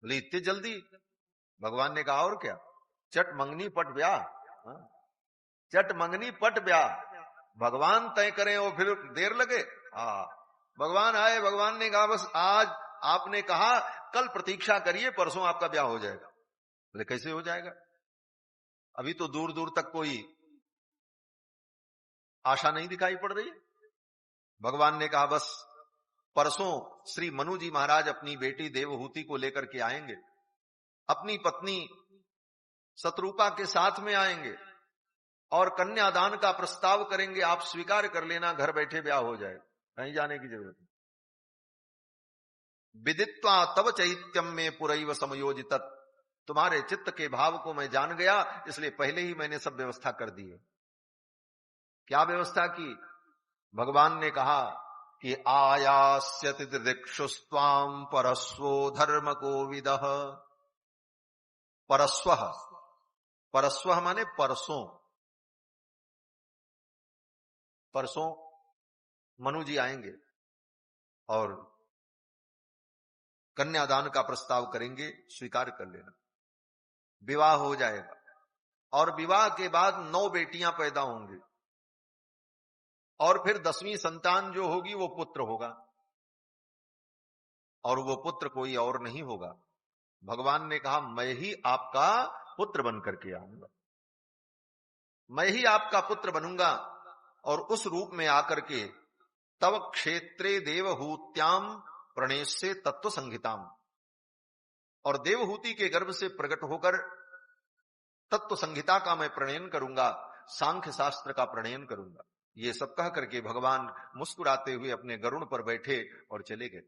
बोले इतनी जल्दी? भगवान ने कहा और क्या, चट मंगनी पट ब्याह। चट मंगनी पट ब्याह, भगवान तय करें और फिर देर लगे। भगवान आए, भगवान ने कहा बस आज आपने कहा कल प्रतीक्षा करिए, परसों आपका ब्याह हो जाएगा। बोले कैसे हो जाएगा, अभी तो दूर दूर तक कोई आशा नहीं दिखाई पड़ रही। भगवान ने कहा बस परसों श्री मनु जी महाराज अपनी बेटी देवहूति को लेकर के आएंगे, अपनी पत्नी शत्रुपा के साथ में आएंगे और कन्यादान का प्रस्ताव करेंगे। आप स्वीकार कर लेना, घर बैठे ब्याह हो जाए, कहीं जाने की जरूरत नहीं। विदित्वा तव चैत्यम में पुरैव समयोजित, तुम्हारे चित्त के भाव को मैं जान गया, इसलिए पहले ही मैंने सब व्यवस्था कर दी है। क्या व्यवस्था की? भगवान ने कहा कि आयास्यति दिक्षुस्त्वाम परस्वो धर्म कोविदः। परस्वः, परस्वः माने परसों। परसों मनु जी आएंगे और कन्यादान का प्रस्ताव करेंगे, स्वीकार कर लेना, विवाह हो जाएगा। और विवाह के बाद 9 बेटियां पैदा होंगी और फिर 10वीं संतान जो होगी वो पुत्र होगा, और वो पुत्र कोई और नहीं होगा। भगवान ने कहा मैं ही आपका पुत्र बन करके आऊंगा, मैं ही आपका पुत्र बनूंगा और उस रूप में आकर के तव क्षेत्रे देवहूत्याम प्रणेष्ये तत्व संहिताम, और देवहूति के गर्भ से प्रकट होकर तत्व संहिता का मैं प्रणयन करूंगा, सांख्य शास्त्र का प्रणयन करूंगा। ये सब कह करके भगवान मुस्कुराते हुए अपने गरुड़ पर बैठे और चले गए।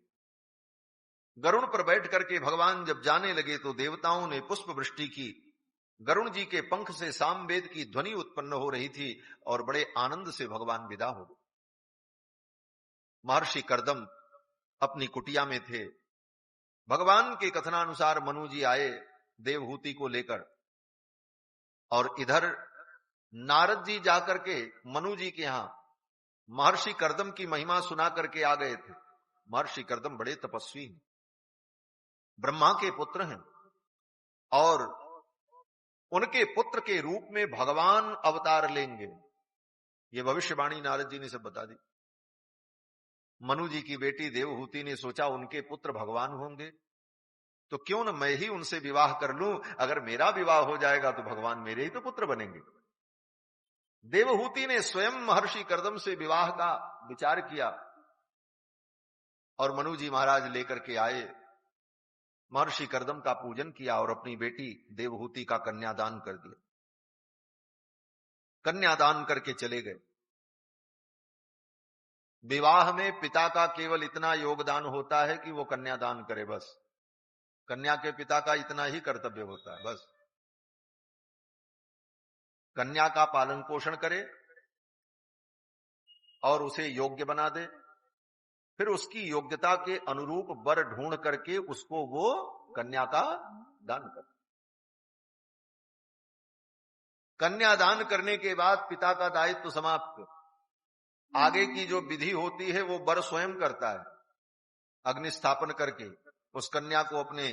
गरुड़ पर बैठ करके भगवान जब जाने लगे तो देवताओं ने पुष्प वृष्टि की। गरुड़ जी के पंख से सामवेद की ध्वनि उत्पन्न हो रही थी और बड़े आनंद से भगवान विदा हो गए। महर्षि कर्दम अपनी कुटिया में थे। भगवान के कथनानुसार मनु जी आए देवहूति को लेकर, और इधर नारद जी जाकर के मनु जी के यहां महर्षि कर्दम की महिमा सुना करके आ गए थे। महर्षि कर्दम बड़े तपस्वी हैं, ब्रह्मा के पुत्र हैं, और उनके पुत्र के रूप में भगवान अवतार लेंगे। ये भविष्यवाणी नारद जी ने सब बता दी। मनु जी की बेटी देवहूति ने सोचा उनके पुत्र भगवान होंगे तो क्यों न मैं ही उनसे विवाह कर लूं, अगर मेरा विवाह हो जाएगा तो भगवान मेरे ही तो पुत्र बनेंगे। देवहूति ने स्वयं महर्षि कर्दम से विवाह का विचार किया और मनु जी महाराज लेकर के आए। महर्षि कर्दम का पूजन किया और अपनी बेटी देवहूति का कन्यादान कर दिया। कन्यादान करके चले गए। विवाह में पिता का केवल इतना योगदान होता है कि वो कन्यादान करे, बस। कन्या के पिता का इतना ही कर्तव्य होता है, बस। कन्या का पालन पोषण करे और उसे योग्य बना दे, फिर उसकी योग्यता के अनुरूप वर ढूंढ करके उसको वो कन्या का दान करे। कन्यादान करने के बाद पिता का दायित्व समाप्त। आगे की जो विधि होती है वो वर स्वयं करता है, अग्नि स्थापन करके उस कन्या को अपने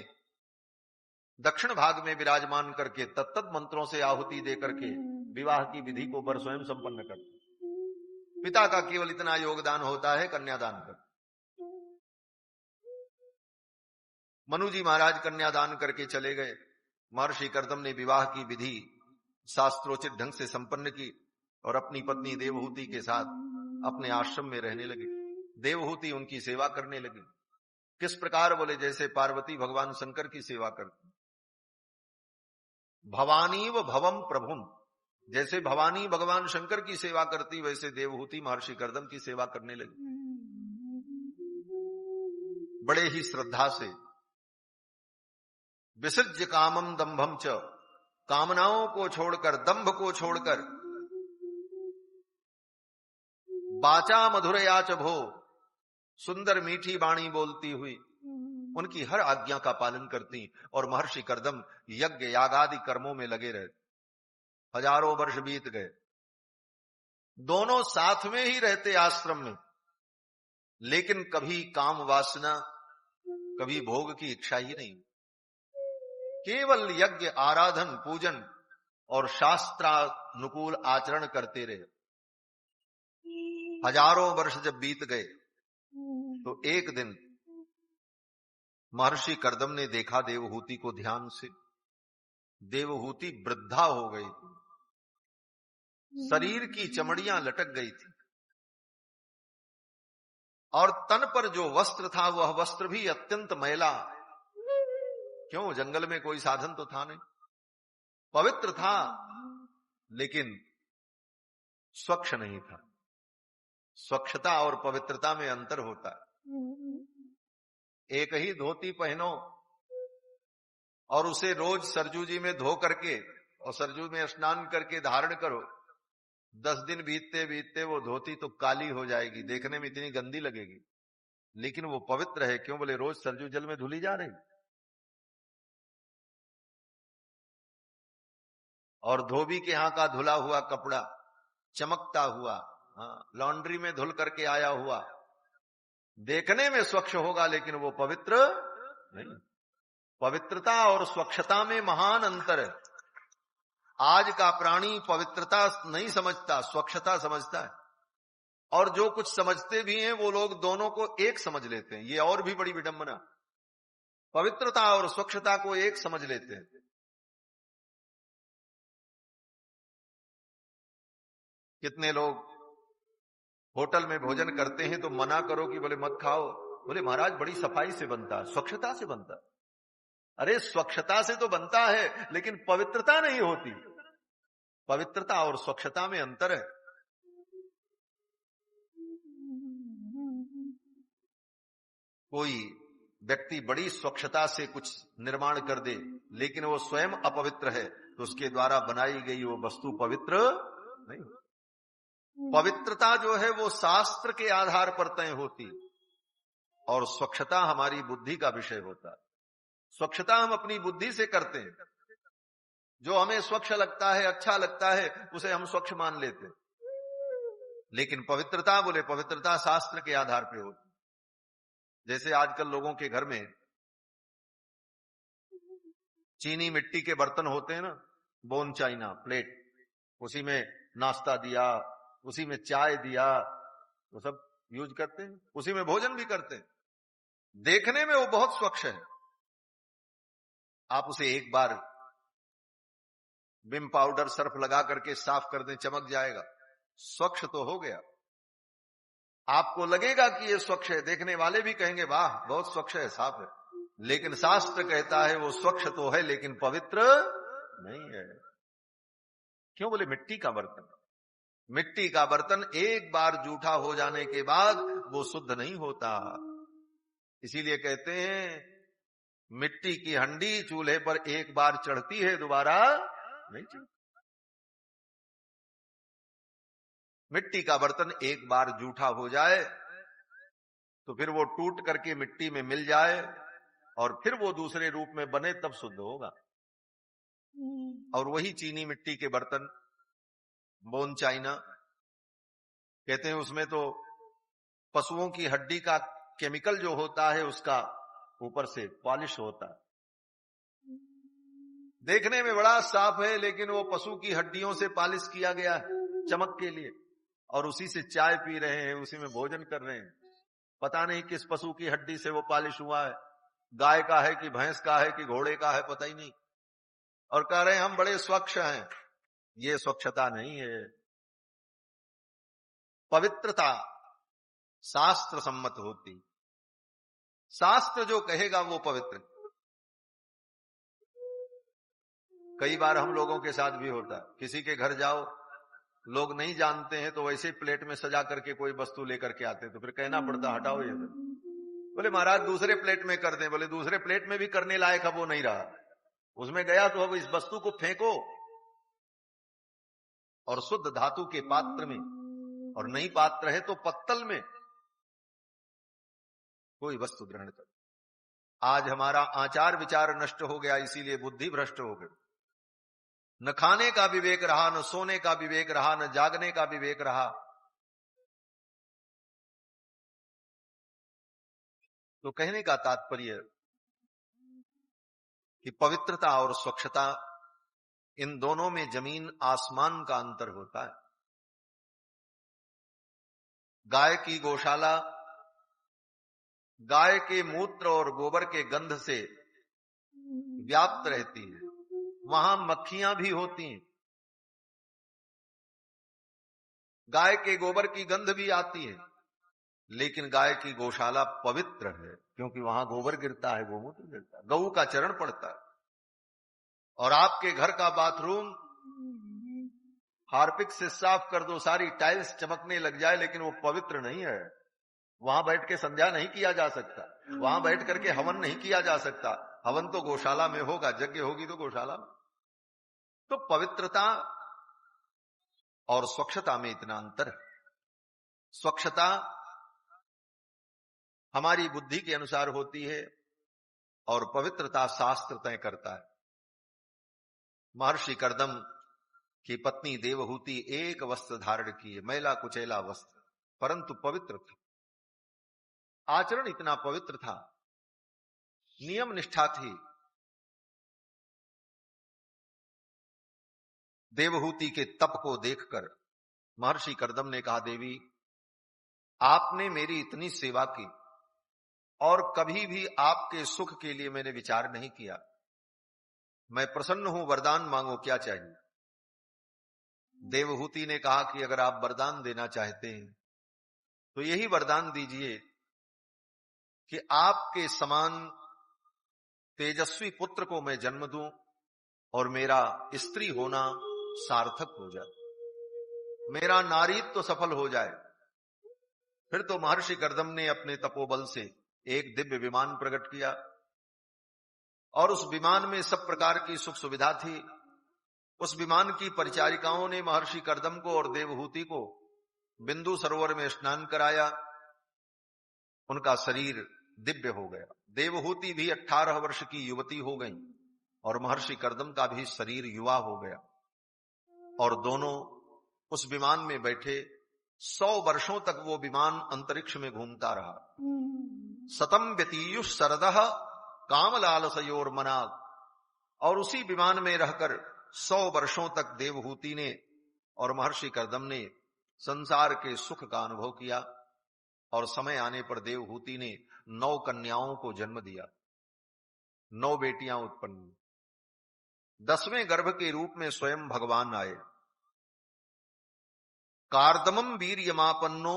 दक्षिण भाग में विराजमान करके तत्त मंत्रों से आहुति दे करके विवाह की विधि को वर स्वयं संपन्न करता। पिता का केवल इतना योगदान होता है कन्यादान कर। मनु जी महाराज कन्यादान करके चले गए। महर्षि कर्दम ने विवाह की विधि शास्त्रोचित ढंग से संपन्न की और अपनी पत्नी देवहूति के साथ अपने आश्रम में रहने लगे। देवहूति उनकी सेवा करने लगी। किस प्रकार? बोले जैसे पार्वती भगवान शंकर की सेवा करती। भवानी व भवम प्रभुम, जैसे भवानी भगवान शंकर की सेवा करती वैसे देवहूति महर्षि कर्दम की सेवा करने लगी, बड़े ही श्रद्धा से। विसर्ज्य कामम दंभम च, कामनाओं को छोड़कर, दंभ को छोड़कर, बाचा मधुरया च भो, सुंदर मीठी वाणी बोलती हुई उनकी हर आज्ञा का पालन करती। और महर्षि कर्दम यज्ञ यागादि कर्मों में लगे रहे। हजारों वर्ष बीत गए, दोनों साथ में ही रहते आश्रम में, लेकिन कभी काम वासना, कभी भोग की इच्छा ही नहीं। केवल यज्ञ, आराधन, पूजन और शास्त्रानुकूल आचरण करते रहे। हजारों वर्ष जब बीत गए तो एक दिन महर्षि कर्दम ने देखा देवहूति को ध्यान से। देवहूति वृद्धा हो गई थी, शरीर की चमड़ियां लटक गई थी और तन पर जो वस्त्र था वह वस्त्र भी अत्यंत मैला। क्यों? जंगल में कोई साधन तो था नहीं, पवित्र था लेकिन स्वच्छ नहीं था। स्वच्छता और पवित्रता में अंतर होता है। एक ही धोती पहनो और उसे रोज सरजू जी में धो करके और सरजू में स्नान करके धारण करो, 10 दिन बीतते बीतते वो धोती तो काली हो जाएगी, देखने में इतनी गंदी लगेगी, लेकिन वो पवित्र है। क्यों? बोले रोज सरजू जल में धुली जा रही। और धोबी के यहां का धुला हुआ कपड़ा चमकता हुआ, लॉन्ड्री में धुल करके आया हुआ, देखने में स्वच्छ होगा लेकिन वो पवित्र नहीं। पवित्रता और स्वच्छता में महान अंतर है। आज का प्राणी पवित्रता नहीं समझता, स्वच्छता समझता है। और जो कुछ समझते भी हैं वो लोग दोनों को एक समझ लेते हैं। ये और भी बड़ी विडंबना, पवित्रता और स्वच्छता को एक समझ लेते हैं। कितने लोग होटल में भोजन करते हैं तो मना करो कि बोले मत खाओ, बोले महाराज बड़ी सफाई से बनता है, स्वच्छता से बनता है। अरे स्वच्छता से तो बनता है लेकिन पवित्रता नहीं होती। पवित्रता और स्वच्छता में अंतर है। कोई व्यक्ति बड़ी स्वच्छता से कुछ निर्माण कर दे लेकिन वो स्वयं अपवित्र है तो उसके द्वारा बनाई गई वो वस्तु पवित्र नहीं। पवित्रता जो है वो शास्त्र के आधार पर तय होती और स्वच्छता हमारी बुद्धि का विषय होता है। स्वच्छता हम अपनी बुद्धि से करते हैं। जो हमें स्वच्छ लगता है, अच्छा लगता है, उसे हम स्वच्छ मान लेते हैं। लेकिन पवित्रता, बोले पवित्रता शास्त्र के आधार पर होती। जैसे आजकल लोगों के घर में चीनी मिट्टी के बर्तन होते हैं ना, बोन चाइना प्लेट, उसी में नाश्ता दिया, उसी में चाय दिया, वो सब यूज करते हैं, उसी में भोजन भी करते हैं। देखने में वो बहुत स्वच्छ है। आप उसे एक बार विम पाउडर सर्फ लगा करके साफ कर दें, चमक जाएगा, स्वच्छ तो हो गया। आपको लगेगा कि ये स्वच्छ है, देखने वाले भी कहेंगे वाह बहुत स्वच्छ है, साफ है, लेकिन शास्त्र कहता है वो स्वच्छ तो है लेकिन पवित्र नहीं है। क्यों? बोले मिट्टी का बर्तन, मिट्टी का बर्तन एक बार जूठा हो जाने के बाद वो शुद्ध नहीं होता। इसीलिए कहते हैं मिट्टी की हंडी चूल्हे पर एक बार चढ़ती है, दोबारा नहीं चढ़ती। मिट्टी का बर्तन एक बार जूठा हो जाए तो फिर वो टूट करके मिट्टी में मिल जाए और फिर वो दूसरे रूप में बने तब शुद्ध होगा। और वही चीनी मिट्टी के बर्तन, बोन चाइना, कहते हैं उसमें तो पशुओं की हड्डी का केमिकल जो होता है उसका ऊपर से पॉलिश होता है। देखने में बड़ा साफ है लेकिन वो पशु की हड्डियों से पॉलिश किया गया है चमक के लिए, और उसी से चाय पी रहे हैं, उसी में भोजन कर रहे हैं। पता नहीं किस पशु की हड्डी से वो पॉलिश हुआ है, गाय का है कि भैंस का है कि घोड़े का है पता ही नहीं, और कह रहे हैं हम बड़े स्वच्छ हैं। ये स्वच्छता नहीं है। पवित्रता शास्त्र सम्मत होती, शास्त्र जो कहेगा वो पवित्र। कई बार हम लोगों के साथ भी होता है, किसी के घर जाओ, लोग नहीं जानते हैं तो वैसे ही प्लेट में सजा करके कोई वस्तु लेकर के आते हैं, तो फिर कहना पड़ता हटाओ ये सब। बोले महाराज दूसरे प्लेट में कर दें। बोले दूसरे प्लेट में भी करने लायक अब वो नहीं रहा, उसमें गया तो अब इस वस्तु को फेंको और शुद्ध धातु के पात्र में, और नई पात्र है तो पत्तल में कोई वस्तु ग्रहण कर। आज हमारा आचार विचार नष्ट हो गया, इसीलिए बुद्धि भ्रष्ट हो गई। न खाने का विवेक रहा, न सोने का विवेक रहा, न जागने का विवेक रहा। तो कहने का तात्पर्य कि पवित्रता और स्वच्छता, इन दोनों में जमीन आसमान का अंतर होता है। गाय की गौशाला गाय के मूत्र और गोबर के गंध से व्याप्त रहती है, वहां मक्खियां भी होती हैं, गाय के गोबर की गंध भी आती है, लेकिन गाय की गौशाला पवित्र है, क्योंकि वहां गोबर गिरता है, गोमूत्र गिरता है, गऊ का चरण पड़ता है। और आपके घर का बाथरूम हार्पिक से साफ कर दो, सारी टाइल्स चमकने लग जाए, लेकिन वो पवित्र नहीं है। वहां बैठ के संध्या नहीं किया जा सकता, वहां बैठ करके हवन नहीं किया जा सकता। हवन तो गौशाला में होगा, यज्ञ होगी तो गौशाला में। तो पवित्रता और स्वच्छता में इतना अंतर है। स्वच्छता हमारी बुद्धि के अनुसार होती है और पवित्रता शास्त्र तय करता है। महर्षि कर्दम की पत्नी देवहूति एक वस्त्र धारण किए, मैला कुचैला वस्त्र, परंतु पवित्र था। आचरण इतना पवित्र था, नियम निष्ठा थी। देवहूति के तप को देखकर महर्षि कर्दम ने कहा, देवी आपने मेरी इतनी सेवा की और कभी भी आपके सुख के लिए मैंने विचार नहीं किया। मैं प्रसन्न हूं, वरदान मांगो, क्या चाहिए? देवहूति ने कहा कि अगर आप वरदान देना चाहते हैं तो यही वरदान दीजिए कि आपके समान तेजस्वी पुत्र को मैं जन्म दूं और मेरा स्त्री होना सार्थक हो जाए, मेरा नारीत्व तो सफल हो जाए। फिर तो महर्षि कर्दम ने अपने तपोबल से एक दिव्य विमान प्रकट किया और उस विमान में सब प्रकार की सुख सुविधा थी। उस विमान की परिचारिकाओं ने महर्षि कर्दम को और देवहूति को बिंदु सरोवर में स्नान कराया। उनका शरीर दिव्य हो गया। देवहूति भी 18 वर्ष की युवती हो गई और महर्षि कर्दम का भी शरीर युवा हो गया, और दोनों उस विमान में बैठे 100 वर्षों तक वो विमान अंतरिक्ष में घूमता रहा। सतम व्यतीयुष शरदः कामलालसयोर मनाग। और उसी विमान में रहकर 100 वर्षों तक देवहूति ने और महर्षि कर्दम ने संसार के सुख का अनुभव किया, और समय आने पर देवहूति ने 9 कन्याओं को जन्म दिया, 9 बेटियां उत्पन्न हुई। 10वें गर्भ के रूप में स्वयं भगवान आए। कार्दमम वीर्यमापन्नो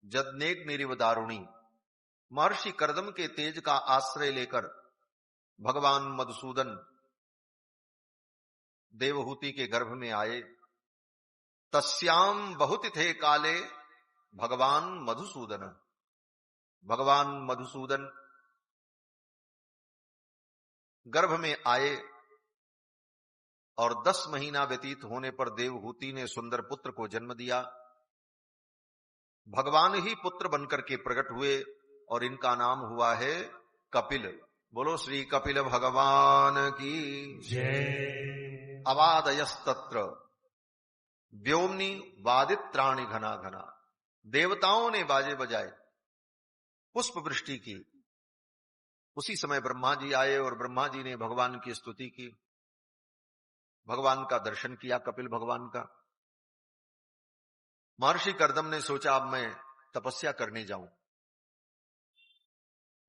जदनेग्निरिव दारुणी। महर्षि कर्दम के तेज का आश्रय लेकर भगवान मधुसूदन देवहूति के गर्भ में आए। तस्याम बहुत थे काले भगवान मधुसूदन। भगवान मधुसूदन गर्भ में आए और 10 महीना व्यतीत होने पर देवहूति ने सुंदर पुत्र को जन्म दिया। भगवान ही पुत्र बनकर के प्रकट हुए और इनका नाम हुआ है कपिल। बोलो श्री कपिल भगवान की जय। अवादयस्तत्र व्योमनी वादित्राणि घना घना। देवताओं ने बाजे बजाए, पुष्प वृष्टि की। उसी समय ब्रह्मा जी आए और ब्रह्मा जी ने भगवान की स्तुति की, भगवान का दर्शन किया, कपिल भगवान का। महर्षि कर्दम ने सोचा अब मैं तपस्या करने जाऊं।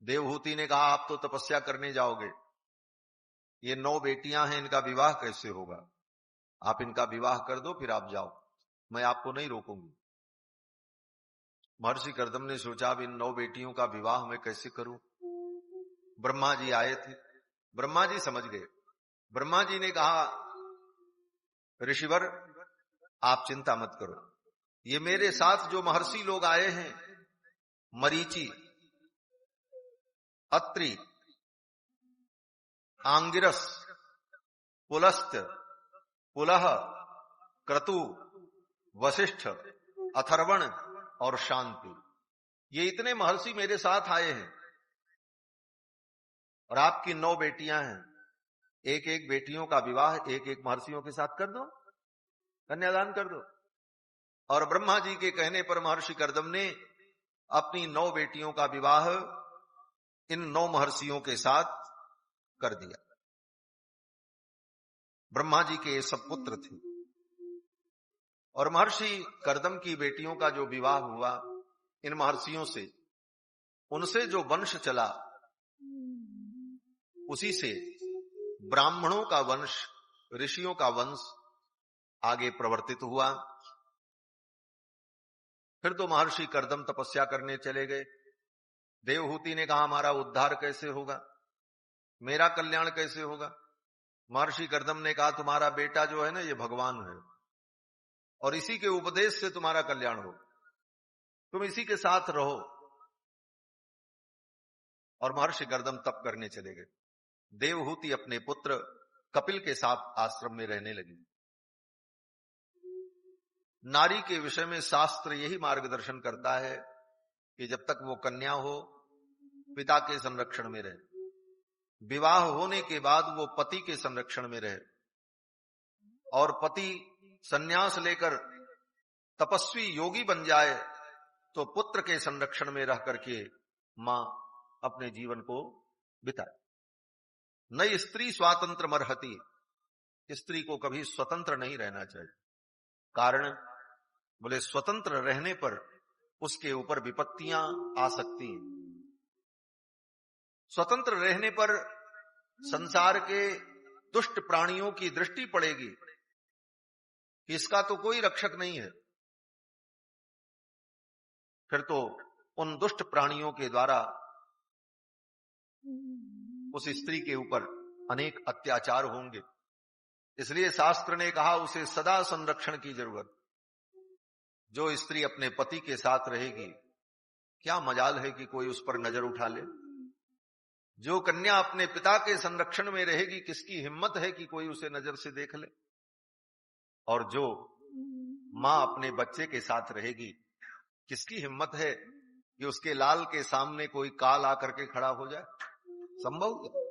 देवहूति ने कहा आप तो तपस्या करने जाओगे, ये 9 बेटियां हैं, इनका विवाह कैसे होगा? आप इनका विवाह कर दो, फिर आप जाओ, मैं आपको नहीं रोकूंगी। महर्षि कर्दम ने सोचा अब इन 9 बेटियों का विवाह मैं कैसे करूं? ब्रह्मा जी आए थे, ब्रह्मा जी समझ गए। ब्रह्मा जी ने कहा ऋषिवर आप चिंता मत करो, ये मेरे साथ जो महर्षि लोग आए हैं, मरीचि, अत्रि, आंगिरस, पुलस्त, पुलह, क्रतु, वशिष्ठ, अथर्वण और शांति, ये इतने महर्षि मेरे साथ आए हैं और आपकी 9 बेटियां हैं, एक एक बेटियों का विवाह एक एक महर्षियों के साथ कर दो, कन्यादान कर दो। और ब्रह्मा जी के कहने पर महर्षि कर्दम ने अपनी 9 बेटियों का विवाह इन 9 महर्षियों के साथ कर दिया। ब्रह्मा जी के ये सब पुत्र थे और महर्षि कर्दम की बेटियों का जो विवाह हुआ इन महर्षियों से, उनसे जो वंश चला उसी से ब्राह्मणों का वंश, ऋषियों का वंश आगे प्रवर्तित हुआ। फिर तो महर्षि कर्दम तपस्या करने चले गए। देवहूति ने कहा हमारा उद्धार कैसे होगा, मेरा कल्याण कैसे होगा? महर्षि कर्दम ने कहा तुम्हारा बेटा जो है ना, ये भगवान है और इसी के उपदेश से तुम्हारा कल्याण हो, तुम इसी के साथ रहो। और महर्षि कर्दम तप करने चले गए। देवहूति अपने पुत्र कपिल के साथ आश्रम में रहने लगी। नारी के विषय में शास्त्र यही मार्गदर्शन करता है कि जब तक वो कन्या हो पिता के संरक्षण में रहे, विवाह होने के बाद वो पति के संरक्षण में रहे, और पति संन्यास लेकर तपस्वी योगी बन जाए तो पुत्र के संरक्षण में रह करके मां अपने जीवन को बिताए। नई स्त्री स्वातंत्र मरहती, स्त्री को कभी स्वतंत्र नहीं रहना चाहिए। कारण बोले स्वतंत्र रहने पर उसके ऊपर विपत्तियां आ सकती हैं। स्वतंत्र रहने पर संसार के दुष्ट प्राणियों की दृष्टि पड़ेगी कि इसका तो कोई रक्षक नहीं है, फिर तो उन दुष्ट प्राणियों के द्वारा उस स्त्री के ऊपर अनेक अत्याचार होंगे। इसलिए शास्त्र ने कहा उसे सदा संरक्षण की जरूरत। जो स्त्री अपने पति के साथ रहेगी, क्या मजाल है कि कोई उस पर नजर उठा ले। जो कन्या अपने पिता के संरक्षण में रहेगी, किसकी हिम्मत है कि कोई उसे नजर से देख ले। और जो मां अपने बच्चे के साथ रहेगी, किसकी हिम्मत है कि उसके लाल के सामने कोई काल आकर के खड़ा हो जाए? संभव क्या?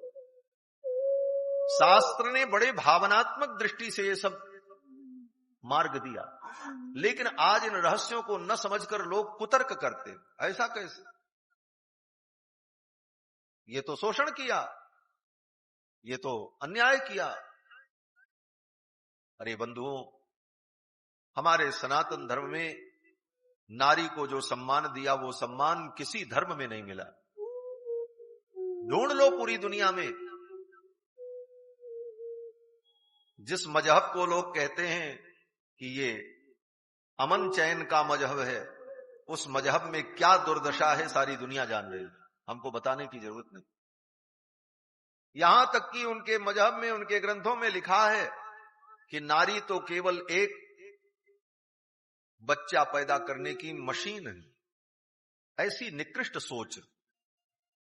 शास्त्र ने बड़े भावनात्मक दृष्टि से ये सब मार्ग दिया, लेकिन आज इन रहस्यों को न समझकर लोग कुतर्क करते। ऐसा कैसे? ये तो शोषण किया, ये तो अन्याय किया। अरे बंधुओं, हमारे सनातन धर्म में नारी को जो सम्मान दिया वो सम्मान किसी धर्म में नहीं मिला। ढूंढ लो पूरी दुनिया में, जिस मजहब को लोग कहते हैं कि ये अमन चैन का मजहब है, उस मजहब में क्या दुर्दशा है सारी दुनिया जान रही है, हमको बताने की जरूरत नहीं। यहां तक कि उनके मजहब में, उनके ग्रंथों में लिखा है कि नारी तो केवल एक बच्चा पैदा करने की मशीन है। ऐसी निकृष्ट सोच।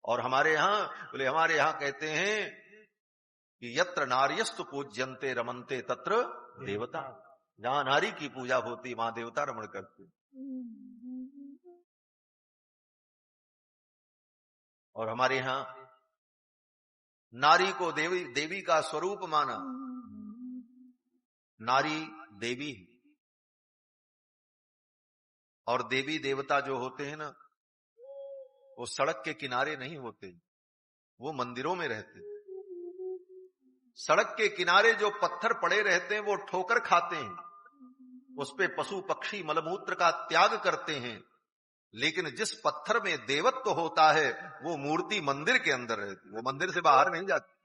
और हमारे यहां कहते हैं कि यत्र नार्यस्तु पूज्यन्ते रमन्ते तत्र देवता। जहां नारी की पूजा होती वहां देवता रमण करते। और हमारे यहां नारी को देवी का स्वरूप माना। नारी देवी है, और देवी देवता जो होते हैं ना, वो सड़क के किनारे नहीं होते, वो मंदिरों में रहते हैं। सड़क के किनारे जो पत्थर पड़े रहते हैं वो ठोकर खाते हैं, उस पे पशु पक्षी मलमूत्र का त्याग करते हैं, लेकिन जिस पत्थर में देवत्व होता है वो मूर्ति मंदिर के अंदर रहती, वो मंदिर से बाहर नहीं जाती।